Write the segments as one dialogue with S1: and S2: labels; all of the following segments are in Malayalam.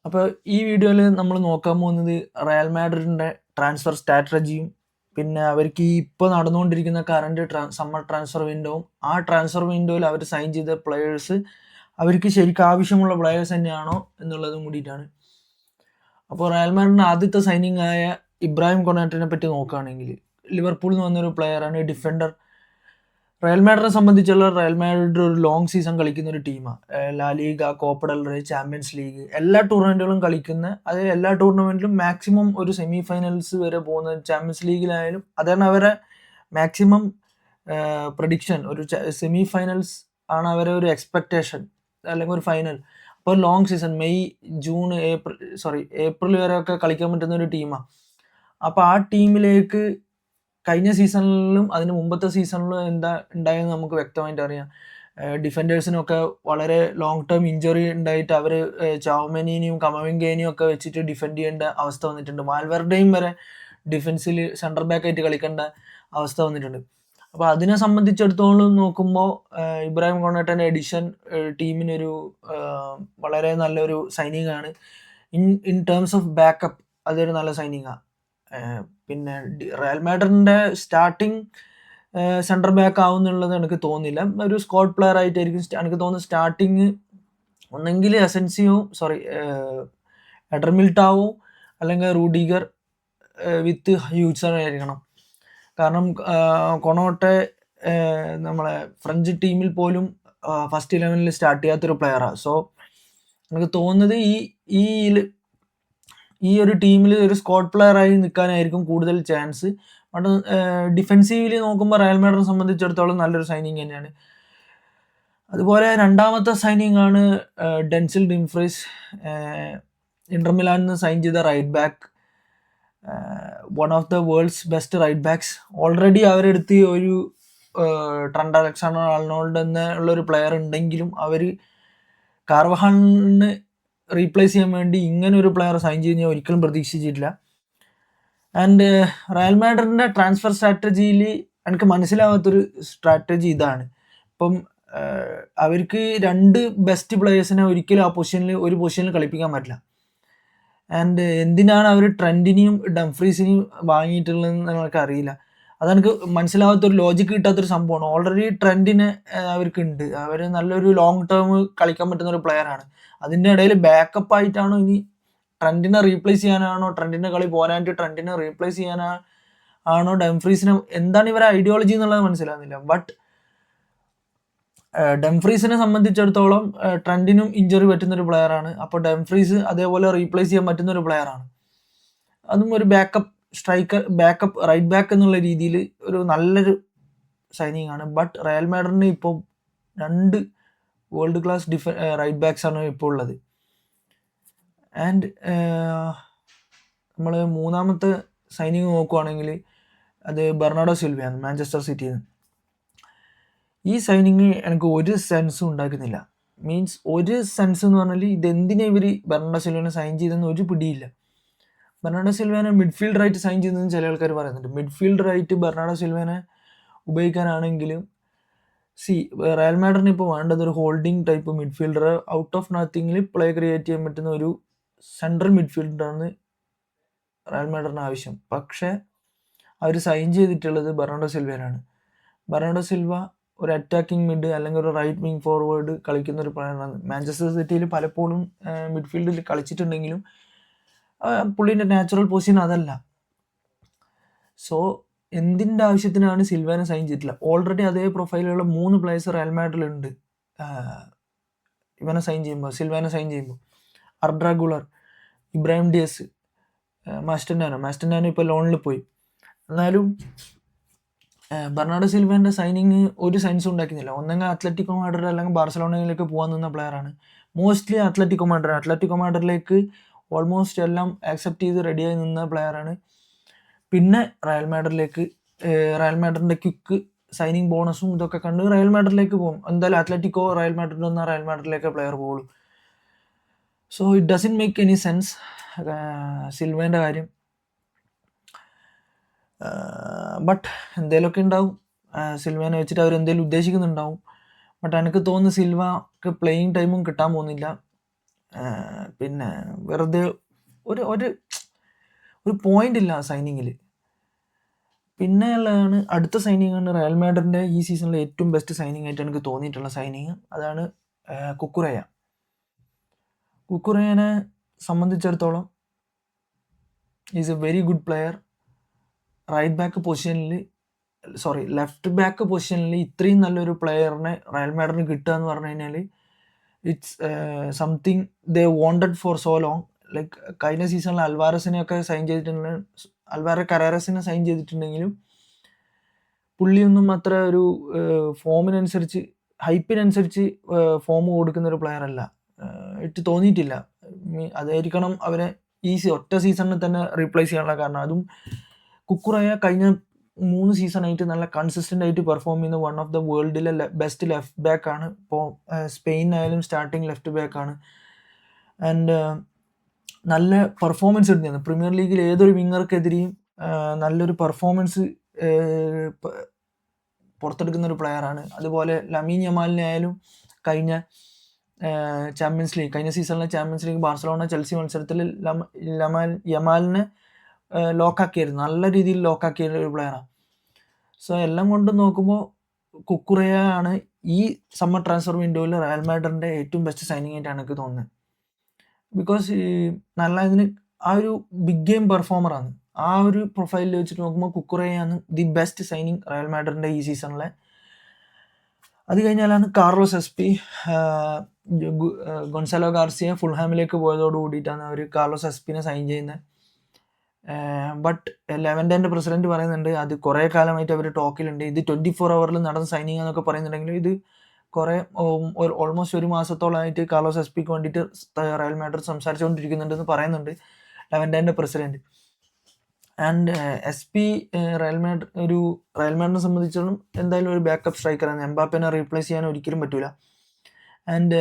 S1: അപ്പോൾ ഈ വീഡിയോയിൽ നമ്മൾ നോക്കാൻ പോകുന്നത് റയൽ മാഡ്രിഡിൻ്റെ ട്രാൻസ്ഫർ സ്ട്രാറ്റജിയും പിന്നെ അവർക്ക് ഈ ഇപ്പോൾ നടന്നുകൊണ്ടിരിക്കുന്ന കറണ്ട് സമ്മർ ട്രാൻസ്ഫർ വിൻഡോവും ആ ട്രാൻസ്ഫർ വിൻഡോയിൽ അവർ സൈൻ ചെയ്ത പ്ലെയേഴ്സ് അവർക്ക് ശരിക്കും ആവശ്യമുള്ള പ്ലെയേഴ്സ് തന്നെയാണോ എന്നുള്ളതും കൂടിയിട്ടാണ്. അപ്പോൾ റയൽ മാഡ്രിഡിൻ്റെ ആദ്യത്തെ സൈനിങ് ആയ ഇബ്രാഹിം കൊണാറ്റിനെ പറ്റി നോക്കുകയാണെങ്കിൽ ലിവർപൂളിൽ നിന്ന് വന്നൊരു പ്ലെയറാണ്, ഡിഫൻഡർ. റയൽ മാഡ്രിഡിനെ സംബന്ധിച്ചുള്ള റയൽ മാഡ്രിഡ് ഒരു ലോങ് സീസൺ കളിക്കുന്ന ഒരു ടീമാണ്. La Liga, Copa del Rey, Champions League എല്ലാ ടൂർണമെൻറ്റുകളും കളിക്കുന്ന, അത് എല്ലാ ടൂർണമെൻറ്റിലും മാക്സിമം ഒരു സെമി ഫൈനൽസ് വരെ പോകുന്ന, ചാമ്പ്യൻസ് ലീഗിലായാലും അതാണ് അവരെ മാക്സിമം പ്രഡിക്ഷൻ. ഒരു സെമി ഫൈനൽസ് ആണ് അവരെ ഒരു എക്സ്പെക്റ്റേഷൻ, അല്ലെങ്കിൽ ഒരു ഫൈനൽ. അപ്പോൾ long season May, June, April വരെ ഒക്കെ കളിക്കാൻ പറ്റുന്ന ഒരു ടീമാണ്. അപ്പോൾ ആ ടീമിലേക്ക് കഴിഞ്ഞ സീസണിലും അതിന് മുമ്പത്തെ സീസണിലും എന്താ ഉണ്ടായെന്ന് നമുക്ക് വ്യക്തമായിട്ട് അറിയാം. ഡിഫൻഡേഴ്സിനൊക്കെ വളരെ ലോങ് ടേം ഇഞ്ചുറി ഉണ്ടായിട്ട് അവർ ചൗമനീനെയും കമവിംഗേനെയും ഒക്കെ വെച്ചിട്ട് ഡിഫെൻഡ് ചെയ്യേണ്ട അവസ്ഥ വന്നിട്ടുണ്ട്. വാൽവെർഡെയും വരെ ഡിഫൻസിൽ സെൻറ്റർ ബാക്ക് ആയിട്ട് കളിക്കേണ്ട അവസ്ഥ വന്നിട്ടുണ്ട്. അപ്പോൾ അതിനെ സംബന്ധിച്ചിടത്തോളം നോക്കുമ്പോൾ ഇബ്രാഹിം കൊണാറ്റൻ്റെ എഡിഷൻ ടീമിനൊരു വളരെ നല്ലൊരു സൈനിങ് ആണ്. ഇൻ ടേംസ് ഓഫ് ബാക്കപ്പ് അതൊരു നല്ല സൈനിങ്ങാണ്. പിന്നെ റയൽ മാഡ്രിഡിൻ്റെ സ്റ്റാർട്ടിങ് സെൻറ്റർ ബാക്ക് ആവുന്നുള്ളത് എനിക്ക് തോന്നുന്നില്ല. ഒരു സ്ക്വാഡ് പ്ലെയർ ആയിട്ടായിരിക്കും എനിക്ക് തോന്നുന്നത് സ്റ്റാർട്ടിങ്. ഒന്നെങ്കിൽ അസെൻസിയോ എഡർ മിൽട്ടാവോ അല്ലെങ്കിൽ റൂഡിഗർ വിത്ത് ഹ്യൂസൺ ആയിരിക്കണം. കാരണം കൊണോട്ടെ നമ്മളെ ഫ്രഞ്ച് ടീമിൽ പോലും ഫസ്റ്റ് 11 സ്റ്റാർട്ട് ചെയ്യാത്തൊരു പ്ലെയറാണ്. സോ എനിക്ക് തോന്നുന്നത് ഈ ഒരു ടീമിൽ ഒരു സ്ക്വാഡ് പ്ലെയർ ആയി നിൽക്കാനായിരിക്കും കൂടുതൽ ചാൻസ്. ബട്ട് ഡിഫെൻസീവ്ലി നോക്കുമ്പോൾ റയൽ മാഡ്രിഡിനെ സംബന്ധിച്ചിടത്തോളം നല്ലൊരു സൈനിങ് തന്നെയാണ്. അതുപോലെ രണ്ടാമത്തെ സൈനിങ് ആണ് ഡെൻസിൽ ഡിംഫ്രീസ്, ഇന്റർ മിലാനിൽ നിന്ന് സൈൻ ചെയ്ത right back. One of the world's best right backs. Already അവരെടുത്ത് ഒരു ട്രെൻഡ് അലക്സാണ്ടർ ആർണോൾഡ് എന്നുള്ളൊരു പ്ലെയർ ഉണ്ടെങ്കിലും അവർ കാർവഹാളിന് റീപ്ലേസ് ചെയ്യാൻ വേണ്ടി ഇങ്ങനെ ഒരു പ്ലെയർ സൈൻ ചെയ്യുന്ന ഒരിക്കലും പ്രതീക്ഷിച്ചിട്ടില്ല. ആൻഡ് റയൽ മാഡ്രിഡിൻ്റെ ട്രാൻസ്ഫർ സ്ട്രാറ്റജിയിൽ എനിക്ക് മനസ്സിലാവാത്തൊരു സ്ട്രാറ്റജി ഇതാണ്. ഇപ്പം അവർക്ക് രണ്ട് ബെസ്റ്റ് പ്ലെയേഴ്സിനെ ഒരിക്കലും ഒരു പൊസിഷനിൽ കളിപ്പിക്കാൻ പറ്റില്ല. ആൻഡ് എന്തിനാണ് അവർ ട്രെൻഡിനെയും ഡംഫ്രീസിനെയും വാങ്ങിയിട്ടുള്ളതെന്ന് നമുക്ക് അറിയില്ല. അതെനിക്ക് മനസ്സിലാവാത്തൊരു ലോജിക്ക് കിട്ടാത്തൊരു സംഭവമാണ്. ഓൾറെഡി ട്രെൻഡിന് അവർക്കുണ്ട്, അവർ നല്ലൊരു ലോങ് ടേം കളിക്കാൻ പറ്റുന്ന ഒരു പ്ലെയറാണ്. അതിൻ്റെ ഇടയിൽ ബാക്കപ്പ് ആയിട്ടാണോ ഇനി ട്രെൻഡിനെ റീപ്ലേസ് ചെയ്യാനാണോ, ട്രെൻഡിൻ്റെ കളി പോരാനായിട്ട് ട്രെൻഡിനെ റീപ്ലേസ് ചെയ്യാനാണോ ഡംഫ്രീസിനെ, എന്താണ് ഇവരെ ഐഡിയോളജി എന്നുള്ളത് മനസ്സിലാകുന്നില്ല. ബട്ട് ഡംഫ്രീസിനെ സംബന്ധിച്ചിടത്തോളം ട്രെൻഡിനും ഇഞ്ചുറി പറ്റുന്നൊരു പ്ലെയറാണ്. അപ്പോൾ ഡംഫ്രീസ് അതേപോലെ റീപ്ലേസ് ചെയ്യാൻ പറ്റുന്നൊരു പ്ലെയറാണ്. അതും ഒരു backup striker, backup right back എന്നുള്ള രീതിയിൽ ഒരു നല്ലൊരു സൈനിങ് ആണ്. ബട്ട് റയൽ മാഡ്രിഡിന് ഇപ്പോൾ 2 വേൾഡ് ക്ലാസ് റൈറ്റ് ബാക്സ് ആണ് ഇപ്പോൾ ഉള്ളത്. ആൻഡ് നമ്മൾ മൂന്നാമത്തെ സൈനിങ് നോക്കുവാണെങ്കിൽ അത് ബെർണാഡോ സിൽവയാണ്, മാഞ്ചസ്റ്റർ സിറ്റിയിൽ നിന്ന്. ഈ സൈനിങ് എനിക്ക് ഒരു സെൻസും ഉണ്ടാക്കുന്നില്ല. മീൻസ് ഒരു സെൻസ് എന്ന് പറഞ്ഞാൽ ഇതെന്തിനാ ഇവർ ബെർണാഡോ സിൽവനെ സൈൻ ചെയ്തെന്ന് ഒരു പിടിയില്ല. ബെർണാഡോ സിൽവനെ മിഡ്ഫീൽഡറായിട്ട് സൈൻ ചെയ്തതെന്ന് ചില ആൾക്കാർ പറയുന്നുണ്ട്. മിഡ്ഫീൽഡറായിട്ട് ബെർണാഡോ സിൽവനെ ഉപയോഗിക്കാനാണെങ്കിലും റയൽ മാഡ്രിഡിന് ഇപ്പോൾ വേണ്ടത് ഒരു holding type midfielder, out of നത്തിങ്ങിൽ പ്ലേ ക്രിയേറ്റ് ചെയ്യാൻ പറ്റുന്ന ഒരു സെൻട്രൽ മിഡ്ഫീൽഡറാണ് റയൽ മാഡ്രിഡിന് ആവശ്യം. പക്ഷേ അവർ സൈൻ ചെയ്തിട്ടുള്ളത് ബെർണാഡോ സിൽവയാണ്. ബെർണാഡോ സിൽവ ഒരു അറ്റാക്കിംഗ് മിഡ് അല്ലെങ്കിൽ ഒരു റൈറ്റ് വിങ് ഫോർവേഡ് കളിക്കുന്ന ഒരു പ്ലെയറാണ്. മാഞ്ചസ്റ്റർ സിറ്റിയിൽ പലപ്പോഴും മിഡ്ഫീൽഡിൽ കളിച്ചിട്ടുണ്ടെങ്കിലും പുള്ളീൻ്റെ നാച്ചുറൽ പൊസിഷൻ അതല്ല. സോ എന്തിൻ്റെ ആവശ്യത്തിനാണ് സിൽവനെ സൈൻ ചെയ്തിട്ടില്ല? ഓൾറെഡി അതേ പ്രൊഫൈലുള്ള 3 പ്ലേയേഴ്സ് റയൽ മാഡ്രിഡിലുണ്ട്. സിൽവനെ സൈൻ ചെയ്യുമ്പോൾ അർഡ്ര ഗുളർ, ഇബ്രാഹിം ഡിയസ്, മാസ്റ്റൻഡാനോ ഇപ്പോൾ ലോണിൽ പോയി. എന്നാലും ബെർണാഡോ സിൽവൻ്റെ സൈനിങ് ഒരു സെൻസും ഉണ്ടാക്കുന്നില്ല. ഒന്നെങ്കിൽ അത്ലറ്റിക്കോ മാഡ്രിഡ് അല്ലെങ്കിൽ ബാർസലോണയിലേക്ക് പോകാൻ നിന്ന പ്ലെയറാണ്. മോസ്റ്റ്ലി അത്ലറ്റിക്കോ മാഡ്രിഡിലേക്ക് ഓൾമോസ്റ്റ് എല്ലാം ആക്സെപ്റ്റ് ചെയ്ത് റെഡിയായി നിന്ന പ്ലെയറാണ്. പിന്നെ റയൽ മാഡ്രിഡിൻ്റെ ക്വിക്ക് സൈനിങ് ബോണസും ഇതൊക്കെ കണ്ട് റയൽ മാഡ്രിഡിലേക്ക് പോകും. എന്തായാലും അത്ലറ്റിക്കോ റയൽ മാഡ്രിഡ് വന്നാൽ റയൽ മാഡ്രിഡിലേക്ക് പ്ലെയർ പോകുള്ളൂ. So it doesn't make any sense സിൽവേൻ്റെ കാര്യം. ബട്ട് എന്തെങ്കിലുമൊക്കെ ഉണ്ടാവും, സിൽവേനെ വെച്ചിട്ട് അവർ എന്തെങ്കിലും ഉദ്ദേശിക്കുന്നുണ്ടാവും. ബട്ട് എനിക്ക് തോന്നുന്നു സിൽവക്ക് പ്ലേയിങ് ടൈമും കിട്ടാൻ പോകുന്നില്ല. പിന്നെ വെറുതെ ഒരു ഒരു ഒരു പോയിന്റ് ഇല്ല ആ സൈനിങ്ങിൽ. പിന്നെ ഉള്ളതാണ് അടുത്ത സൈനിങ് ആണ് റയൽ മാഡ്രിഡിന്റെ ഈ സീസണിലെ ഏറ്റവും ബെസ്റ്റ് സൈനിങ് ആയിട്ട് എനിക്ക് തോന്നിയിട്ടുള്ള സൈനിങ്. അതാണ് കുക്കുറയ. കുക്കുറയനെ സംബന്ധിച്ചിടത്തോളം is A very good player. Left back പൊസിഷനിൽ ഇത്രയും നല്ലൊരു പ്ലെയറിനെ റയൽ മാഡ്രിഡിന് കിട്ടുക എന്ന് പറഞ്ഞു കഴിഞ്ഞാൽ it's something they wanted for so long. Like കഴിഞ്ഞ സീസണിൽ അൽവാരസിനെയൊക്കെ സൈൻ ചെയ്തിട്ടുണ്ടെങ്കിൽ, അൽവാരോ കരാരസിനെ സൈൻ ചെയ്തിട്ടുണ്ടെങ്കിലും പുള്ളിയൊന്നും അത്ര ഒരു ഫോമിനനുസരിച്ച് ഹൈപ്പിനനുസരിച്ച് ഫോം കൊടുക്കുന്ന ഒരു പ്ലെയർ അല്ല. എനിക്ക് തോന്നിയിട്ടില്ല. അതായിരിക്കണം അവരെ ഈ ഒറ്റ സീസണിൽ തന്നെ റീപ്ലേസ് ചെയ്യാനുള്ള കാരണം. അതും കുക്കുറയ കഴിഞ്ഞ 3 സീസണായിട്ട് നല്ല കൺസിസ്റ്റൻ്റ് ആയിട്ട് പെർഫോം ചെയ്യുന്ന വൺ ഓഫ് ദ വേൾഡിലെ ബെസ്റ്റ് ലെഫ്റ്റ് ബാക്ക് ആണ്. ഇപ്പോൾ സ്പെയിനായാലും സ്റ്റാർട്ടിങ് ലെഫ്റ്റ് ബാക്ക് ആണ്. ആൻഡ് നല്ല പെർഫോമൻസ് ഇടുന്നതാണ്. പ്രീമിയർ ലീഗിൽ ഏതൊരു വിങ്ങർക്കെതിരെയും നല്ലൊരു പെർഫോമൻസ് പുറത്തെടുക്കുന്ന ഒരു പ്ലെയറാണ്. അതുപോലെ ലമീൻ യമാലിനെ ആയാലും കഴിഞ്ഞ സീസണിലെ ചാമ്പ്യൻസ് ലീഗ് ബാർസലോണ ചെൽസി മത്സരത്തിൽ യമാലിനെ ലോക്കാക്കിയായിരുന്നു. നല്ല രീതിയിൽ ലോക്കാക്കിയ ഒരു പ്ലെയറാണ്. സോ എല്ലാം കൊണ്ടും നോക്കുമ്പോൾ കുക്കുറയ ആണ് ഈ സമ്മർ ട്രാൻസ്ഫർ വിൻഡോയിൽ റയൽ മാഡ്രിഡിന്റെ ഏറ്റവും ബെസ്റ്റ് സൈനിങ് ആയിട്ടാണ് എനിക്ക് തോന്നുന്നത്. ബിക്കോസ് നല്ല ഇതിന് ആ ഒരു ബിഗ് ഗെയിം പെർഫോമറാണ്. ആ ഒരു പ്രൊഫൈലിൽ വെച്ചിട്ട് നോക്കുമ്പോൾ കുക്കുറയാണ് ദി ബെസ്റ്റ് സൈനിങ് റയൽ മാഡ്രിഡിന്റെ ഈ സീസണിലെ. അത് കഴിഞ്ഞാലാണ് കാർലോസ് എസ്പി. ഗൊൺസാലോ ഗാർസിയ ഫുൾഹാമിലേക്ക് പോയതോട് കൂടിയിട്ടാണ് അവർ കാർലോസ് എസ്പിനെ സൈൻ ചെയ്യുന്നത്. ബട്ട് ലെവൻഡൻ്റെ പ്രസിഡന്റ് പറയുന്നുണ്ട് അത് കുറേ കാലമായിട്ട് അവർ ടോക്കിലുണ്ട്. ഇത് 24 hours നടന്ന സൈനിങ് എന്നൊക്കെ പറയുന്നുണ്ടെങ്കിലും ഇത് കുറേ ഓൾമോസ്റ്റ് 1 മാസത്തോളമായിട്ട് കാർലോസ് എസ്പിക്ക് വേണ്ടിയിട്ട് റയൽ മാഡ്രിഡ് സംസാരിച്ചുകൊണ്ടിരിക്കുന്നുണ്ടെന്ന് പറയുന്നുണ്ട് ലെവൻഡൻ്റെ president. And Espi Real മാഡ്രിഡിനെ സംബന്ധിച്ചിടത്തോളം എന്തായാലും ഒരു ബാക്കപ്പ് സ്ട്രൈക്കറാണ്. എംബാപ്പേനെ റീപ്ലേസ് ചെയ്യാൻ ഒരിക്കലും പറ്റൂല. ആൻഡ്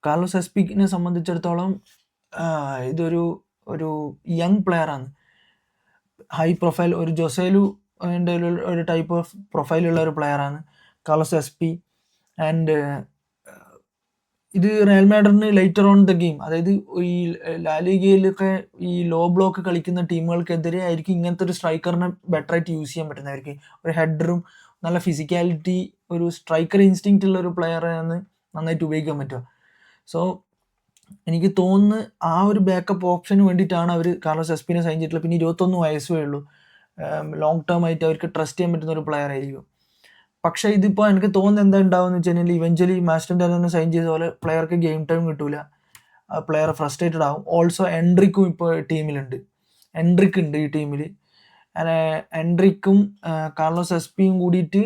S1: കാർലോസ് എസ്പിനെ സംബന്ധിച്ചിടത്തോളം ഇതൊരു യങ് പ്ലെയറാണ്. ഹൈ പ്രൊഫൈൽ, ഒരു ജോസേലു ഒരു ടൈപ്പ് ഓഫ് പ്രൊഫൈലുള്ള ഒരു പ്ലെയറാണ് കാർലോസ് എസ്പി. ആൻഡ് ഇത് റയൽ മാഡ്രിഡിന് ലേറ്റർ ഓൺ ദ ഗെയിം, അതായത് ഈ ലാലിഗയിലൊക്കെ ഈ ലോ ബ്ലോക്ക് കളിക്കുന്ന ടീമുകൾക്കെതിരെ ആയിരിക്കും ഇങ്ങനത്തെ ഒരു സ്ട്രൈക്കറിനെ ബെറ്റർ ആയിട്ട് യൂസ് ചെയ്യാൻ പറ്റുന്നതായിരിക്കും. ഒരു ഹെഡറും നല്ല ഫിസിക്കാലിറ്റി, ഒരു സ്ട്രൈക്കർ ഇൻസ്റ്റിങ്ക്റ്റ് ഉള്ള ഒരു പ്ലെയറാണ് നന്നായിട്ട് ഉപയോഗിക്കാൻ പറ്റുക. സോ എനിക്ക് തോന്നുന്നു ആ ഒരു ബാക്കപ്പ് ഓപ്ഷന് വേണ്ടിയിട്ടാണ് അവർ കാർലോസ് എസ്പിനെ സൈൻ ചെയ്തിട്ടുള്ളത്. പിന്നെ 21 വയസ്സേ ഉള്ളൂ. ലോങ് ടേം ആയിട്ട് അവർക്ക് ട്രസ്റ്റ് ചെയ്യാൻ പറ്റുന്ന ഒരു പ്ലെയർ ആയിരിക്കും. പക്ഷേ ഇതിപ്പോൾ എനിക്ക് തോന്നുന്നത് എന്താ ഉണ്ടാവുമെന്ന് വെച്ച് കഴിഞ്ഞാൽ ഇവഞ്ച്വലി മാസ്റ്റർ സൈൻ ചെയ്ത പോലെ പ്ലെയർക്ക് ഗെയിം ടൈം കിട്ടൂല. പ്ലെയർ ഫ്രസ്ട്രേറ്റഡ് ആവും. ഓൾസോ എൻട്രിക്കും ഇപ്പോൾ ടീമിലുണ്ട്. എൻട്രിക്ക് ഉണ്ട് ഈ ടീമിൽ. എൻട്രിക്കും കാർലോസ് എസ്പിയും കൂടിയിട്ട്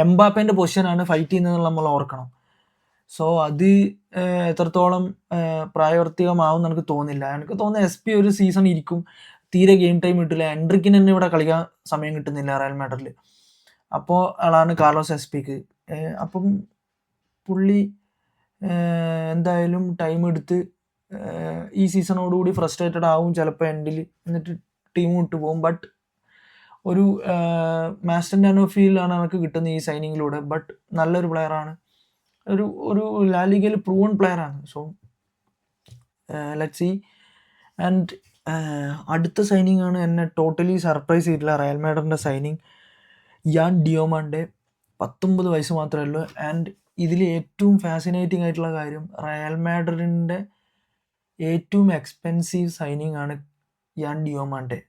S1: എംബാപ്പേൻ്റെ പൊസിഷനാണ് ഫൈറ്റ് ചെയ്യുന്നതെന്ന് നമ്മൾ ഓർക്കണം. സോ അത് എത്രത്തോളം പ്രാവർത്തികമാവും എനിക്ക് തോന്നുന്നില്ല. എനിക്ക് തോന്നുന്നത് എസ് പി ഒരു സീസൺ ഇരിക്കും, തീരെ ഗെയിം ടൈം കിട്ടില്ല. എൻട്രിക്കിന് തന്നെ ഇവിടെ കളിക്കാൻ സമയം കിട്ടുന്നില്ല റയൽ മാഡ്രിഡിൽ. അപ്പോൾ ആളാണ് കാർലോസ് എസ്പിക്ക്. അപ്പം പുള്ളി എന്തായാലും ടൈം എടുത്ത് ഈ സീസണോടുകൂടി ഫ്രസ്ട്രേറ്റഡ് ആവും ചിലപ്പോൾ എൻഡിൽ, എന്നിട്ട് ടീം വിട്ടു പോകും. ബട്ട് ഒരു മാസ്റ്റർ ഫീലാണ് എനിക്ക് കിട്ടുന്നത് ഈ സൈനിങ്ങിലൂടെ. ബട്ട് നല്ലൊരു പ്ലെയറാണ്, ഒരു ലാലിഗയിൽ പ്രൂവൺ പ്ലെയറാണ്. So let's see. ആൻഡ് അടുത്ത സൈനിങ് ആണ് എന്നെ ടോട്ടലി സർപ്രൈസ് ചെയ്തിട്ടുള്ള റയൽ മാഡ്രിഡിൻ്റെ സൈനിങ്, യാൻ ഡിയോമാൻ്റെ. 19 വയസ്സ് മാത്രമേ ഉള്ളൂ. ആൻഡ് ഇതിൽ ഏറ്റവും ഫാസിനേറ്റിംഗ് ആയിട്ടുള്ള കാര്യം റയൽ മാഡ്രിഡിൻ്റെ ഏറ്റവും എക്സ്പെൻസീവ് സൈനിങ് ആണ് യാൻ ഡിയോമാൻ്റെ.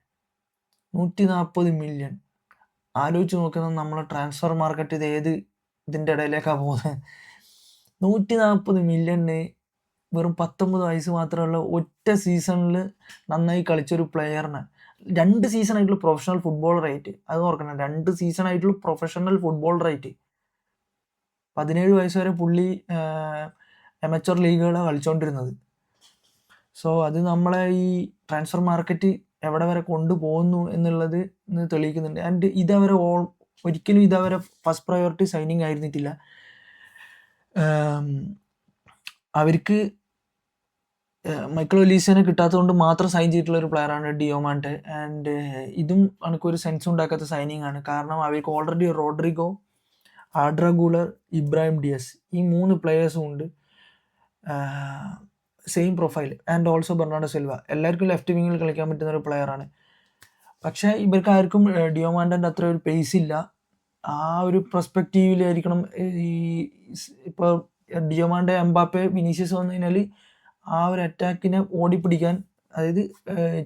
S1: 140 million. ആലോചിച്ച് നോക്കുന്നത് നമ്മളെ ട്രാൻസ്ഫർ മാർക്കറ്റ് ഇത് ഇതിൻ്റെ ഇടയിലേക്കാണ് പോകുന്നത്. 140 million വെറും 19 വയസ്സ് മാത്രമുള്ള ഒറ്റ സീസണിൽ നന്നായി കളിച്ചൊരു പ്ലെയറിന് 2 സീസണായിട്ടുള്ള പ്രൊഫഷണൽ ഫുട്ബോൾ റേറ്റ്, അത് ഓർക്കണം. 2 സീസണായിട്ടുള്ള പ്രൊഫഷണൽ ഫുട്ബോൾ റേറ്റ്. 17 വയസ്സ് വരെ പുള്ളി അമച്വർ ലീഗുകളാണ് കളിച്ചുകൊണ്ടിരുന്നത്. സോ അത് നമ്മളെ ഈ ട്രാൻസ്ഫർ മാർക്കറ്റ് എവിടെ വരെ കൊണ്ടുപോകുന്നു എന്നുള്ളത് തെളിയിക്കുന്നുണ്ട്. ആൻഡ് ഒരിക്കലും ഇതവരെ ഫസ്റ്റ് പ്രയോറിറ്റി സൈനിങ് ആയിരുന്നിട്ടില്ല. അവർക്ക് മൈക്കിൾ ഒലീസിനെ കിട്ടാത്തതുകൊണ്ട് മാത്രം സൈൻ ചെയ്തിട്ടുള്ള ഒരു പ്ലെയറാണ് ഡിയോമാൻ്റെ. ആൻഡ് ഇതും എനിക്കൊരു സെൻസ് ഉണ്ടാക്കാത്ത സൈനിങ് ആണ്. കാരണം അവർക്ക് ഓൾറെഡി റോഡ്രിഗോ, ആഡ്ര ഗൂളർ, ഇബ്രാഹിം ഡിയസ്, ഈ 3 പ്ലെയേഴ്സും ഉണ്ട്. Same profile and also Bernardo Silva എല്ലാവർക്കും ലെഫ്റ്റ് വിങ്ങിൽ കളിക്കാൻ പറ്റുന്ന ഒരു പ്ലെയറാണ്. പക്ഷേ ഇവർക്ക് ആർക്കും ഡിയോമാൻഡൻ്റെ അത്ര ഒരു പേസ് ഇല്ല. ആ ഒരു പെർസ്പെക്റ്റീവിലായിരിക്കണം ഈ ഇപ്പോൾ ഡിയോമാൻഡെ, എംബാപ്പെ, വിനീഷ്യസ് വന്നു കഴിഞ്ഞാൽ ആ ഒരു അറ്റാക്കിനെ ഓടിപ്പിടിക്കാൻ, അതായത്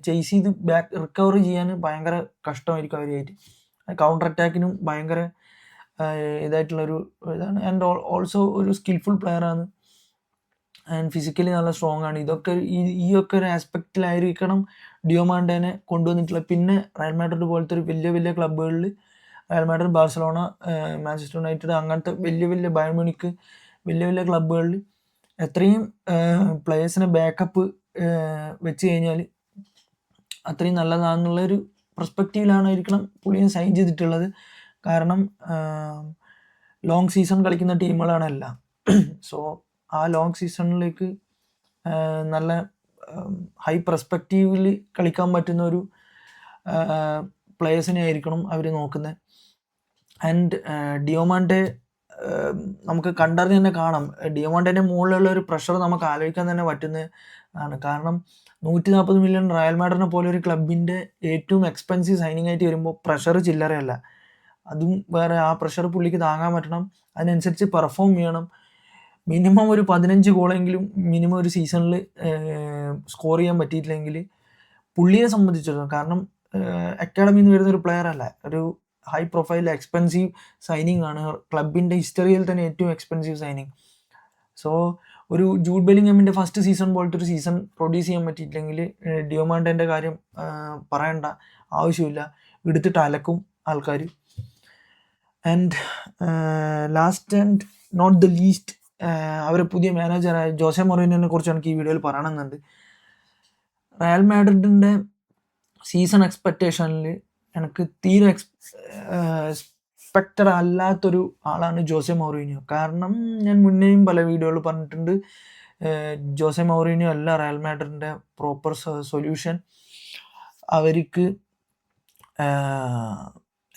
S1: ചേസ് ചെയ്ത് ബാക്ക് റിക്കവർ ചെയ്യാൻ ഭയങ്കര കഷ്ടമായിരിക്കും അവരായിട്ട്. കൗണ്ടർ അറ്റാക്കിനും ഭയങ്കര ഇതായിട്ടുള്ളൊരു ഇതാണ്. ആൻഡ് ഓൾസോ ഒരു സ്കിൽഫുൾ പ്ലെയറാണ് ആൻഡ് ഫിസിക്കലി നല്ല സ്ട്രോങ് ആണ്. ഇതൊക്കെ ഈ ഒക്കെ ഒരു ആസ്പെക്റ്റിലായിരിക്കണം ഡിയോമാൻഡേനെ കൊണ്ടുവന്നിട്ടുള്ളത്. പിന്നെ റയൽ മാഡ്രിഡ് പോലത്തെ ഒരു വലിയ വലിയ ക്ലബ്ബുകളിൽ, Real Madrid, Barcelona, Manchester United, അങ്ങനത്തെ വലിയ വലിയ ബയൺ മ്യൂണിക്ക്, വലിയ വലിയ ക്ലബ്ബുകളിൽ എത്രയും പ്ലേയേഴ്സിനെ ബാക്കപ്പ് വെച്ച് കഴിഞ്ഞാൽ അത്രയും നല്ലതാണെന്നുള്ളൊരു പെർസ്പെക്റ്റീവിലാണായിരിക്കണം പുള്ളിയെ സൈൻ ചെയ്തിട്ടുള്ളത്. കാരണം ലോങ് സീസൺ കളിക്കുന്ന ടീമുകളാണെല്ലാം. സോ ആ ലോങ് സീസണിലേക്ക് നല്ല ഹൈ പെർസ്പെക്റ്റീവിൽ കളിക്കാൻ പറ്റുന്ന ഒരു പ്ലേയേഴ്സിനെ ആയിരിക്കണം അവർ നോക്കുന്നത്. ആൻഡ് ഡിയോമാൻഡെ നമുക്ക് കണ്ടറിഞ്ഞ് തന്നെ കാണാം. ഡിയോമാൻഡേൻ്റെ മുകളിലുള്ള ഒരു പ്രഷർ നമുക്ക് ആലോചിക്കാൻ തന്നെ പറ്റുന്നതാണ്. കാരണം 140 മില്യൺ റയൽ മാഡ്രിഡിനെ പോലെ ഒരു ക്ലബിൻ്റെ ഏറ്റവും എക്സ്പെൻസീവ് സൈനിങ് ആയിട്ട് വരുമ്പോൾ പ്രഷർ ചില്ലറയല്ല. അതും വേറെ, ആ പ്രഷർ പുള്ളിക്ക് താങ്ങാൻ പറ്റണം, അതിനനുസരിച്ച് പെർഫോം ചെയ്യണം. മിനിമം ഒരു 15 ഗോളെങ്കിലും മിനിമം ഒരു സീസണിൽ സ്കോർ ചെയ്യാൻ പറ്റിയിട്ടില്ലെങ്കിൽ പുള്ളിയെ സംബന്ധിച്ചിടത്തോളം, കാരണം അക്കാഡമിയിൽ നിന്ന് വരുന്ന ഒരു പ്ലെയർ അല്ല, ഒരു ഹൈ പ്രൊഫൈൽ എക്സ്പെൻസീവ് സൈനിങ് ആണ്, ക്ലബിൻ്റെ ഹിസ്റ്ററിയിൽ തന്നെ ഏറ്റവും എക്സ്പെൻസീവ് സൈനിങ്. സോ ഒരു ജൂഡ് ബെല്ലിംഗമിൻ്റെ ഫസ്റ്റ് സീസൺ പോലത്തെ ഒരു സീസൺ പ്രൊഡ്യൂസ് ചെയ്യാൻ പറ്റിയിട്ടില്ലെങ്കിൽ ഡിയോമാൻഡേൻ്റെ കാര്യം പറയേണ്ട ആവശ്യമില്ല, എടുത്തിട്ട് അലക്കും ആൾക്കാർ. And last and not the least, അവരെ പുതിയ മാനേജറായ ജോസെ മൊറീനോനെ കുറിച്ച് എനിക്ക് ഈ വീഡിയോയിൽ പറയണമെന്നുണ്ട്. റയൽ മാഡ്രിഡിൻ്റെ സീസൺ എക്സ്പെക്റ്റേഷനിൽ എനിക്ക് തീരെ എക്സ്പെക്റ്റഡ് അല്ലാത്തൊരു ആളാണ് ജോസെ മൗറീനിയോ. കാരണം ഞാൻ മുന്നേയും പല വീഡിയോകളിൽ പറഞ്ഞിട്ടുണ്ട്, ജോസെ മൗറീനിയോ അല്ല റയൽ മാഡ്രിഡിൻ്റെ പ്രോപ്പർ സൊല്യൂഷൻ. അവർക്ക്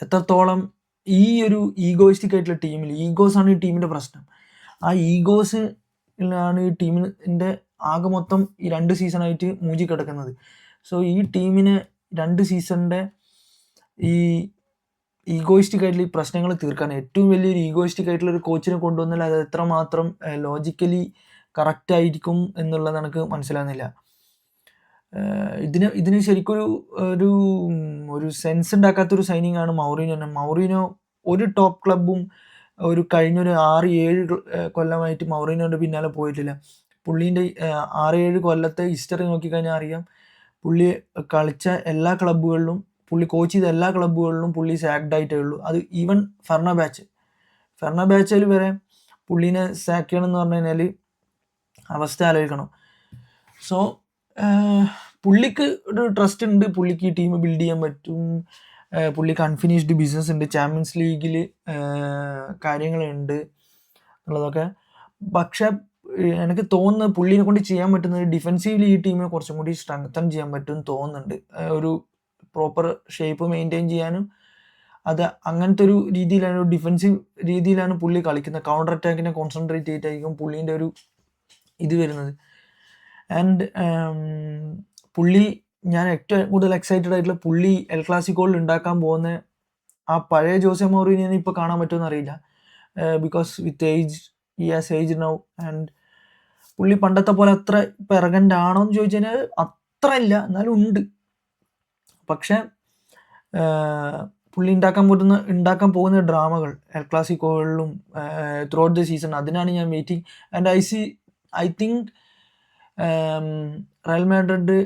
S1: എത്രത്തോളം ഈ ഒരു ഈഗോയിസ്റ്റിക് ആയിട്ടുള്ള ടീമിൽ, ഈഗോസാണ് ഈ ടീമിൻ്റെ പ്രശ്നം. ആ ഈഗോസിലാണ് ഈ ടീമിൻ്റെ ആകെ മൊത്തം ഈ 2 സീസണായിട്ട് മൂഞ്ചി കിടക്കുന്നത്. സോ ഈ ടീമിനെ 2 സീസണിൻ്റെ ഈ ഈഗോയിസ്റ്റിക് ആയിട്ടുള്ള ഈ പ്രശ്നങ്ങൾ തീർക്കാൻ ഏറ്റവും വലിയൊരു ഈഗോയിസ്റ്റിക് ആയിട്ടുള്ള ഒരു കോച്ചിനെ കൊണ്ടുവന്നാൽ അത് എത്രമാത്രം ലോജിക്കലി കറക്റ്റ് ആയിരിക്കും എന്നുള്ളത് എനിക്ക് മനസ്സിലാകുന്നില്ല. ഇതിന് ശരിക്കൊരു ഒരു സെൻസ് ഉണ്ടാക്കാത്തൊരു സൈനിങ് ആണ് മൗറീനോ. മൗറീനോ ഒരു ടോപ്പ് ക്ലബും ഒരു കഴിഞ്ഞൊരു 6-7 കൊല്ലമായിട്ട് മൗറീനോൻ്റെ പിന്നാലെ പോയിട്ടില്ല. പുള്ളീൻ്റെ 6-7 കൊല്ലത്തെ ഹിസ്റ്ററി നോക്കിക്കഴിഞ്ഞാൽ അറിയാം, പുള്ളി കളിച്ച എല്ലാ ക്ലബ്ബുകളിലും, പുള്ളി കോച്ച് ചെയ്ത എല്ലാ ക്ലബ്ബുകളിലും പുള്ളി സാക്ഡ് ആയിട്ടേ ഉള്ളൂ. അത് ഈവൻ ഫെർണബാച്ചിൽ വരെ പുള്ളീനെ സാക്ക് ചെയ്യണമെന്ന് പറഞ്ഞു കഴിഞ്ഞാൽ അവസ്ഥ ആലോചിക്കണം. സോ പുള്ളിക്ക് ഒരു ട്രസ്റ്റ് ഉണ്ട്, പുള്ളിക്ക് ഈ ടീം ബിൽഡ് ചെയ്യാൻ പറ്റും, പുള്ളിക്ക് അൺഫിനിഷ്ഡ് ബിസിനസ് ഉണ്ട്, ചാമ്പ്യൻസ് ലീഗിൽ കാര്യങ്ങളുണ്ട് എന്നുള്ളതൊക്കെ. പക്ഷെ എനിക്ക് തോന്നുന്നത് പുള്ളിനെ കൊണ്ട് ചെയ്യാൻ പറ്റുന്നത് ഡിഫെൻസീവ്ലി ഈ ടീമിനെ കുറച്ചും കൂടി സ്ട്രെങ്തൻ ചെയ്യാൻ പറ്റും തോന്നുന്നുണ്ട്. ഒരു പ്രോപ്പർ ഷേപ്പ് മെയിൻറ്റെയിൻ ചെയ്യാനും, അത് അങ്ങനത്തെ ഒരു രീതിയിലാണ്, ഒരു ഡിഫെൻസീവ് രീതിയിലാണ് പുള്ളി കളിക്കുന്നത്. കൗണ്ടർ അറ്റാക്കിനെ കോൺസെൻട്രേറ്റ് ചെയ്തിട്ടായിരിക്കും പുള്ളീൻ്റെ ഒരു ഇത് വരുന്നത്. ആൻഡ് പുള്ളി, ഞാൻ ഏറ്റവും കൂടുതൽ എക്സൈറ്റഡ് ആയിട്ടുള്ള പുള്ളി എൽ ക്ലാസിക്കോളിൽ ഉണ്ടാക്കാൻ പോകുന്ന ആ പഴയ ജോസെ മൗറീനിയോനെ ഇപ്പോൾ കാണാൻ പറ്റുമെന്ന് അറിയില്ല. Because with age, he has age now. And പുള്ളി പണ്ടത്തെ പോലെ അത്ര ഇപ്പം എറഗൻ്റ് ആണോ എന്ന് ചോദിച്ചു കഴിഞ്ഞാൽ അത്ര ഇല്ല, എന്നാലും ഉണ്ട്. പക്ഷെ പുള്ളി ഉണ്ടാക്കാൻ പോകുന്ന ഡ്രാമകൾ എൽ ക്ലാസിക്കോകളിലും ത്രൂ ഔട്ട് ദ സീസൺ, അതിനാണ് ഞാൻ waiting. And I think Real Madrid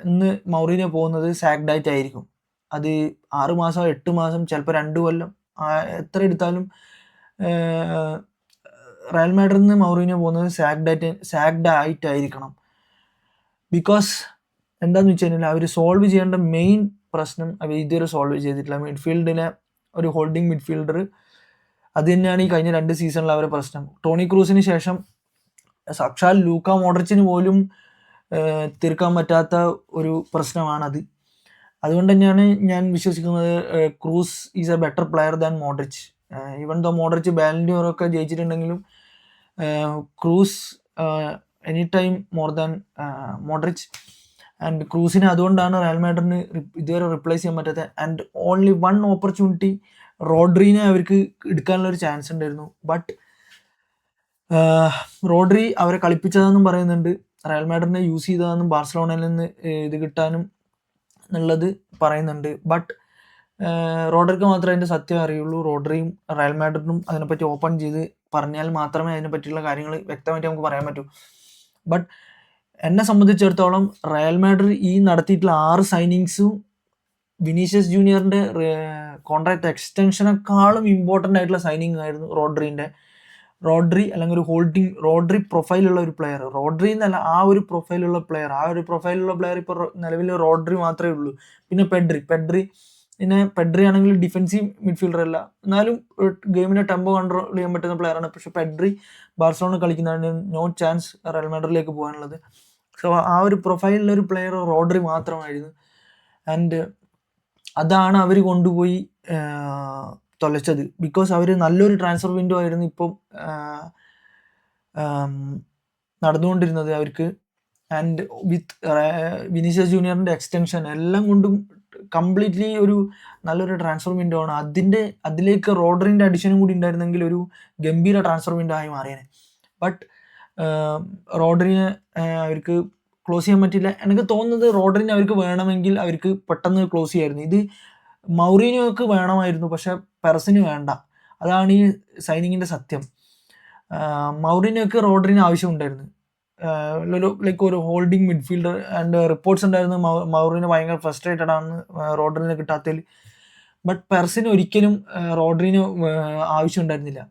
S1: ഇന്ന് മൗറീനിയോ പോകുന്നത് സാക്ഡ് ആയിട്ടായിരിക്കും. അത് 6 മാസം 8 മാസം ചിലപ്പോൾ 2 കൊല്ലം എത്ര എടുത്താലും റയൽ മാഡ്രിഡിൽ നിന്ന് മൗറീനിയോ പോകുന്നത് സാക്ഡ് ആയിട്ടായിരിക്കണം. ബിക്കോസ് എന്താണെന്ന് വെച്ച് കഴിഞ്ഞാൽ അവർ സോൾവ് ചെയ്യേണ്ട മെയിൻ പ്രശ്നം അവർ ഇതുവരെ സോൾവ് ചെയ്തിട്ടില്ല. മിഡ്ഫീൽഡിനെ ഒരു ഹോൾഡിംഗ് മിഡ്ഫീൽഡർ, അത് തന്നെയാണ് ഈ കഴിഞ്ഞ 2 സീസണിൽ അവരുടെ പ്രശ്നം. ടോണി ക്രൂസിന് ശേഷം സാക്ഷാൽ ലൂക്ക മോഡ്രിച്ചിന് പോലും തീർക്കാൻ പറ്റാത്ത ഒരു പ്രശ്നമാണത്. അതുകൊണ്ട് തന്നെയാണ് ഞാൻ വിശ്വസിക്കുന്നത് Kroos is a better player than Modric. Even though Modric Ballon ഡി ഓറൊക്കെ ജയിച്ചിട്ടുണ്ടെങ്കിലും Kroos any time more than Modric. And ക്രൂസിനെ അതുകൊണ്ടാണ് റയൽ മാഡ്രിഡിന് ഇതുവരെ റിപ്ലേസ് ചെയ്യാൻ പറ്റാത്തത്. ആൻഡ് ഓൺലി വൺ ഓപ്പർച്യൂണിറ്റി റോഡ്രീനെ അവർക്ക് എടുക്കാനുള്ള ഒരു ചാൻസ് ഉണ്ടായിരുന്നു. ബട്ട് റോഡ്രി അവരെ കളിപ്പിച്ചതെന്നും പറയുന്നുണ്ട്, റയൽ മാഡ്രിഡിനെ യൂസ് ചെയ്തതെന്നും ബാർസലോണയിൽ നിന്ന് ഇത് കിട്ടാനും എന്നുള്ളത് പറയുന്നുണ്ട്. ബട്ട് റോഡ്രിക്ക് മാത്രമേ അതിൻ്റെ സത്യം അറിയുള്ളൂ. റോഡ്രിയും റയൽ മാഡ്രിഡും അതിനെപ്പറ്റി ഓപ്പൺ ചെയ്ത് പറഞ്ഞാൽ മാത്രമേ അതിനെ പറ്റിയുള്ള കാര്യങ്ങൾ വ്യക്തമായിട്ട് നമുക്ക് പറയാൻ പറ്റൂ. ബട്ട് എന്നെ സംബന്ധിച്ചിടത്തോളം റയൽ മാഡ്രിഡ് ഈ നടത്തിയിട്ടുള്ള 6 സൈനിങ്സും വിനീഷ്യസ് ജൂനിയറിൻ്റെ കോൺട്രാക്ട് എക്സ്റ്റൻഷനേക്കാളും ഇമ്പോർട്ടൻ്റ് ആയിട്ടുള്ള സൈനിങ് ആയിരുന്നു റോഡ്രീൻ്റെ. റോഡ്രി അല്ലെങ്കിൽ ഒരു റോഡ്രി പ്രൊഫൈലുള്ള ഒരു പ്ലെയർ, റോഡ്രി എന്നല്ല, ആ ഒരു പ്രൊഫൈലുള്ള പ്ലെയർ ഇപ്പോൾ നിലവിൽ റോഡ്രി മാത്രമേ ഉള്ളൂ. പിന്നെ പെഡ്രി ആണെങ്കിൽ ഡിഫെൻസീവ് മിഡ്ഫീൽഡർ അല്ല, എന്നാലും ഗെയിമിനെ ടെമ്പോ കൺട്രോൾ ചെയ്യാൻ പറ്റുന്ന പ്ലെയറാണ്. പക്ഷെ പെഡ്രി ബാർസലോണ കളിക്കുന്നതാണ് നോ ചാൻസ് റയൽ മാഡ്രിഡിലേക്ക് പോകാനുള്ളത്. സോ ആ ഒരു പ്രൊഫൈലിലൊരു പ്ലെയർ റോഡ്രി മാത്രമായിരുന്നു. ആൻഡ് അതാണ് അവർ കൊണ്ടുപോയി തൊലച്ചത്. ബിക്കോസ് അവർ നല്ലൊരു ട്രാൻസ്ഫർ വിൻഡോ ആയിരുന്നു ഇപ്പം നടന്നുകൊണ്ടിരുന്നത് അവർക്ക്. ആൻഡ് വിത്ത് വിനീഷ്യസ് ജൂനിയറിൻ്റെ എക്സ്റ്റൻഷൻ എല്ലാം കൊണ്ടും കംപ്ലീറ്റ്ലി ഒരു നല്ലൊരു ട്രാൻസ്ഫർ വിൻഡോ ആണ്. അതിലേക്ക് റോഡ്രിൻ്റെ അഡിഷനും കൂടി ഉണ്ടായിരുന്നെങ്കിൽ ഒരു ഗംഭീര ട്രാൻസ്ഫർ വിൻഡോ ആയി മാറിയേനെ. ബട്ട് റോഡ്രിനെ അവർക്ക് ക്ലോസ് ചെയ്യാൻ പറ്റില്ല. എനിക്ക് തോന്നുന്നത് റോഡ്രിനെ അവർക്ക് വേണമെങ്കിൽ അവർക്ക് പെട്ടെന്ന് ക്ലോസ് ചെയ്യായിരുന്നു. ഇത് മൗറീനിയോക്ക് വേണമായിരുന്നു, പക്ഷെ പെറസിന് വേണ്ട. അതാണ് ഈ സൈനിങ്ങിൻ്റെ സത്യം. മൗറീനിയോക്ക് റോഡ്രിന് ആവശ്യമുണ്ടായിരുന്നു, ഒരു ഹോൾഡിംഗ് മിഡ്ഫീൽഡർ. ആൻഡ് റിപ്പോർട്ട്സ് ഉണ്ടായിരുന്നു മൗറീനോ ഭയങ്കര ഫ്രസ്ട്രേറ്റഡ് ആണ് റോഡ്രിനെ കിട്ടാത്തതിൽ. ബട്ട് പെറസിന് ഒരിക്കലും റോഡ്രിന് ആവശ്യം ഉണ്ടായിരുന്നില്ല.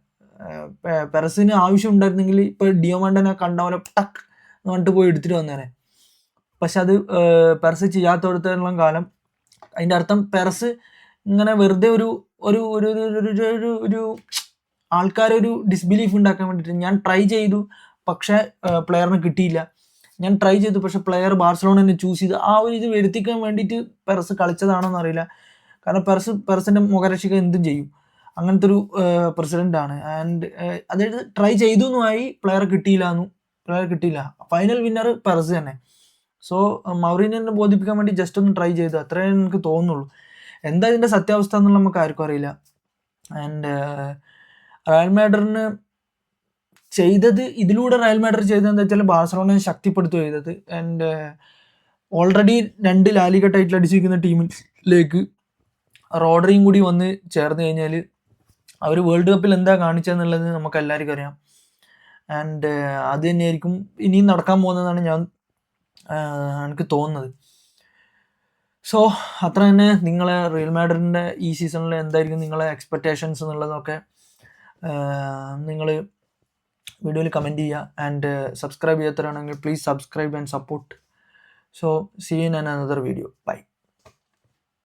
S1: പെറസിന് ആവശ്യം ഉണ്ടായിരുന്നെങ്കിൽ ഇപ്പോൾ ഡിയോമാണ്ടനെ കണ്ട പോലെ ടക്ക് എന്ന് പറഞ്ഞിട്ട് പോയി എടുത്തിട്ട് വന്നേനെ. പക്ഷെ അത് പെറസ് ചെയ്യാത്തോടത്തോളം കാലം അതിൻ്റെ അർത്ഥം പെറസ് ഇങ്ങനെ വെറുതെ ഒരു ഒരു ഒരു ഒരു ഒരു ആൾക്കാരെ ഒരു ഡിസ്ബിലീഫ് ഉണ്ടാക്കാൻ വേണ്ടിയിട്ട് ഞാൻ ട്രൈ ചെയ്തു, പക്ഷേ പ്ലെയറിന് കിട്ടിയില്ല. ഞാൻ ട്രൈ ചെയ്തു, പക്ഷെ പ്ലെയർ ബാർസലോണനെ ചൂസ് ചെയ്ത് ആ ഒരു ഇത് വരുത്തിക്കാൻ വേണ്ടിയിട്ട് പെറസ് കളിച്ചതാണോന്ന് അറിയില്ല. കാരണം പെറസിൻ്റെ മുഖരക്ഷിക എന്തും ചെയ്യും, അങ്ങനത്തെ ഒരു പ്രസിഡൻ്റാണ്. ആൻഡ് അതായത് ട്രൈ ചെയ്തു എന്നുമായി പ്ലെയർ കിട്ടിയില്ല. ഫൈനൽ വിന്നർ പെറസ് തന്നെ. സോ മൗറീനിയോനെ ബോധിപ്പിക്കാൻ വേണ്ടി ജസ്റ്റ് ഒന്ന് ട്രൈ ചെയ്തു, അത്രേ എനിക്ക് തോന്നുന്നുള്ളൂ. എന്താ ഇതിൻ്റെ സത്യാവസ്ഥ എന്നുള്ള നമുക്ക് ആർക്കും അറിയില്ല. ആൻഡ് റയൽ മാഡ്രിഡിന് ഇതിലൂടെ റയൽ മാഡ്രിഡ് ചെയ്തതെന്ന് വെച്ചാൽ ബാർസലോണയെ ശക്തിപ്പെടുത്തുക ചെയ്തത്. ആൻഡ് ഓൾറെഡി 2 ലാലിഗ ടൈറ്റിൽ അടിച്ചിരിക്കുന്ന ടീമിലേക്ക് റോഡ്രിയും കൂടി വന്ന് ചേർന്ന് കഴിഞ്ഞാൽ അവർ വേൾഡ് കപ്പിൽ എന്താ കാണിച്ചതെന്നുള്ളത് നമുക്ക് എല്ലാവർക്കും അറിയാം. ആൻഡ് അത് തന്നെയായിരിക്കും ഇനിയും നടക്കാൻ പോകുന്നതെന്നാണ് എനിക്ക് തോന്നുന്നത്. സോ അത്ര തന്നെ നിങ്ങളെ റിയൽ മാഡ്രിഡിൻ്റെ ഈ സീസണിൽ എന്തായിരിക്കും നിങ്ങളെ എക്സ്പെക്റ്റേഷൻസ് എന്നുള്ളതൊക്കെ നിങ്ങൾ വീഡിയോയിൽ കമൻറ്റ് ചെയ്യുക. ആൻഡ് സബ്സ്ക്രൈബ് ചെയ്യാത്തവരാണെങ്കിൽ please subscribe and support. So see in another video. By.